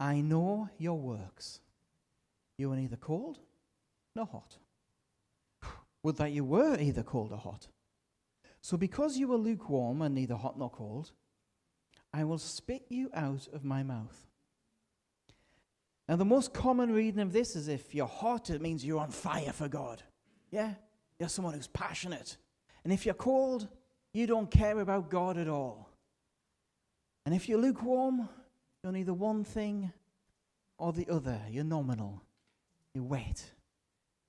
I know your works. You are neither cold nor hot. Would that you were either cold or hot. So because you are lukewarm and neither hot nor cold, I will spit you out of my mouth. Now the most common reading of this is if you're hot, it means you're on fire for God. Yeah? You're someone who's passionate. And if you're cold, you don't care about God at all. And if you're lukewarm, you're neither one thing or the other. You're nominal. You wait.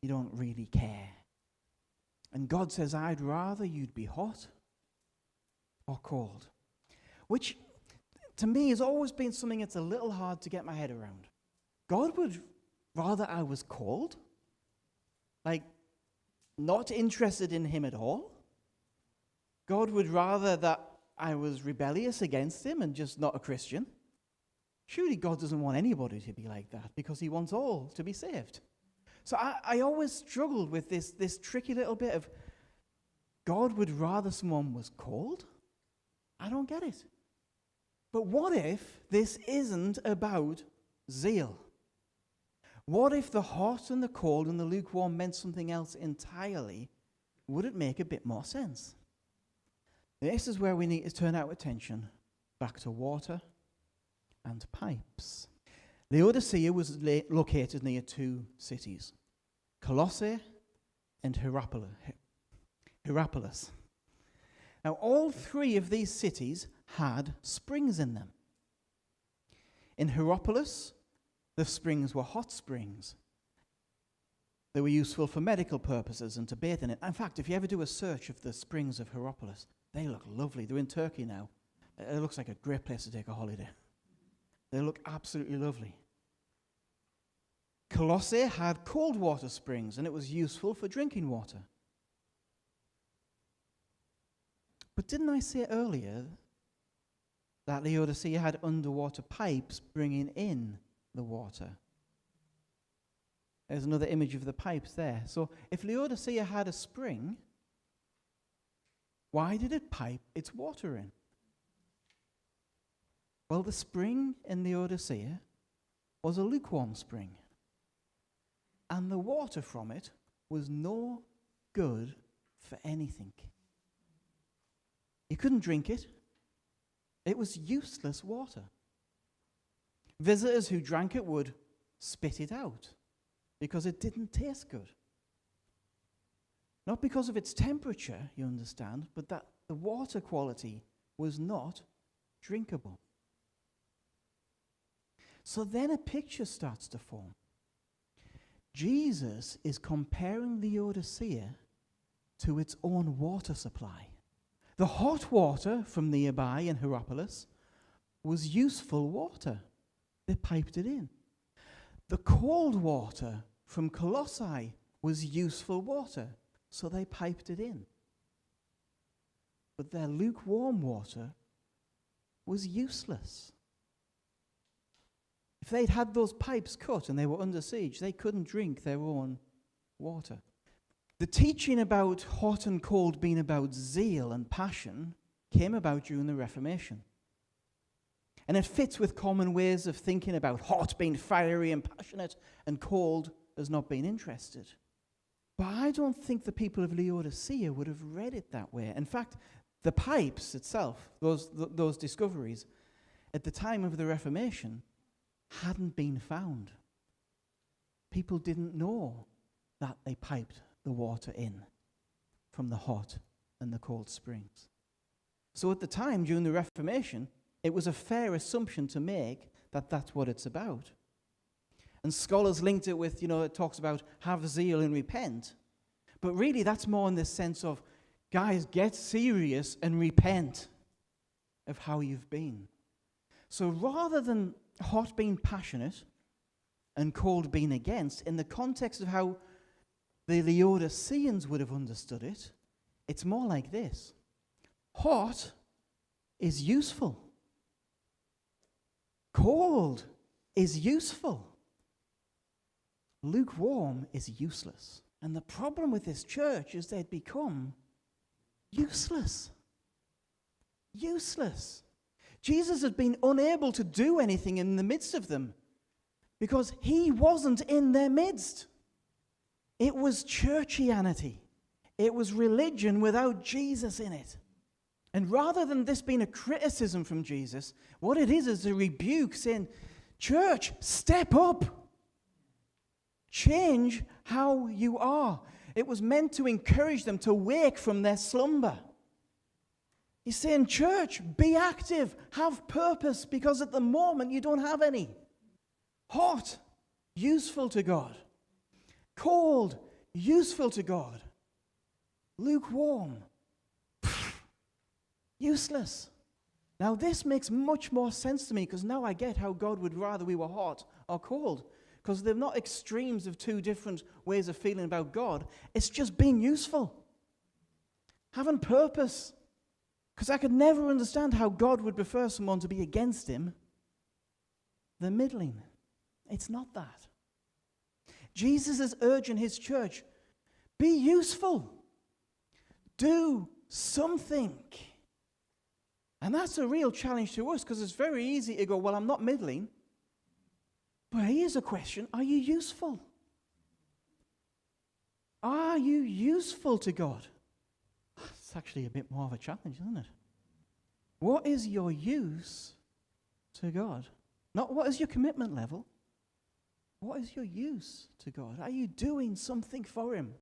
You don't really care. And God says, I'd rather you'd be hot or cold. Which, to me, has always been something that's a little hard to get my head around. God would rather I was cold, like not interested in him at all. God would rather that I was rebellious against him and just not a Christian. Surely God doesn't want anybody to be like that because he wants all to be saved. So I always struggled with this tricky little bit of God would rather someone was cold? I don't get it. But what if this isn't about zeal? What if the hot and the cold and the lukewarm meant something else entirely? Would it make a bit more sense? This is where we need to turn our attention back to water and pipes. Laodicea was located near two cities, Colossae and Hierapolis. Now, all three of these cities had springs in them. In Hierapolis, the springs were hot springs. They were useful for medical purposes and to bathe in it. In fact, if you ever do a search of the springs of Hierapolis, they look lovely. They're in Turkey now. It looks like a great place to take a holiday. They look absolutely lovely. Colossae had cold water springs, and it was useful for drinking water. But didn't I say earlier that Laodicea had underwater pipes bringing in the water? There's another image of the pipes there. So if Laodicea had a spring, why did it pipe its water in? Well, the spring in Laodicea was a lukewarm spring. And the water from it was no good for anything. You couldn't drink it. It was useless water. Visitors who drank it would spit it out because it didn't taste good. Not because of its temperature, you understand, but that the water quality was not drinkable. So then a picture starts to form. Jesus is comparing Laodicea to its own water supply. The hot water from nearby in Hierapolis was useful water. They piped it in. The cold water from Colossae was useful water, so they piped it in. But their lukewarm water was useless. If they'd had those pipes cut and they were under siege, they couldn't drink their own water. The teaching about hot and cold being about zeal and passion came about during the Reformation. And it fits with common ways of thinking about hot being fiery and passionate and cold as not being interested. But I don't think the people of Laodicea would have read it that way. In fact, the pipes itself, those discoveries, at the time of the Reformation, hadn't been found. People didn't know that they piped the water in from the hot and the cold springs. So at the time, during the Reformation, it was a fair assumption to make that that's what it's about. And scholars linked it with, it talks about have zeal and repent. But really, that's more in the sense of, guys, get serious and repent of how you've been. So rather than hot being passionate and cold being against, in the context of how the Laodiceans would have understood it, it's more like this. Hot is useful. Cold is useful. Lukewarm is useless. And the problem with this church is they'd become useless. Useless. Jesus had been unable to do anything in the midst of them because he wasn't in their midst. It was churchianity. It was religion without Jesus in it. And rather than this being a criticism from Jesus, what it is a rebuke saying, church, step up. Change how you are. It was meant to encourage them to wake from their slumber. He's saying, church, be active, have purpose, because at the moment you don't have any. Hot, useful to God. Cold, useful to God. Lukewarm, useless. Now this makes much more sense to me, because now I get how God would rather we were hot or cold, because they're not extremes of two different ways of feeling about God. It's just being useful, having purpose. Because I could never understand how God would prefer someone to be against him than middling. It's not that. Jesus is urging his church, be useful. Do something. And that's a real challenge to us, because it's very easy to go, well, I'm not middling. But here's a question, are you useful? Are you useful to God? It's actually a bit more of a challenge, isn't it? What is your use to God? Not what is your commitment level. What is your use to God? Are you doing something for him?